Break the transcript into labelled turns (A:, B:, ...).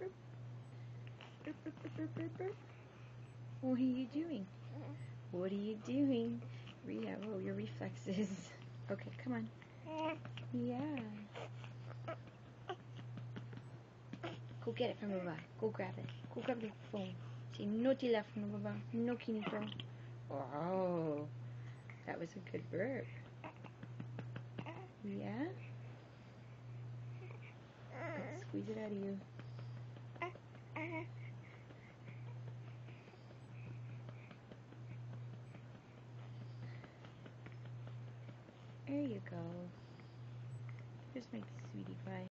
A: burp. Burp, burp, burp, burp, burp, burp. What are you doing? What are you doing? Rhea, whoa, your reflexes. Okay, come on. Yeah. Go get it from Baba. Go grab it. Go grab the phone. Say no telephone, Baba. No kinito. Wow. That was a good burp. Yeah? Let's squeeze it out of you. There you go. Here's my sweetie pie.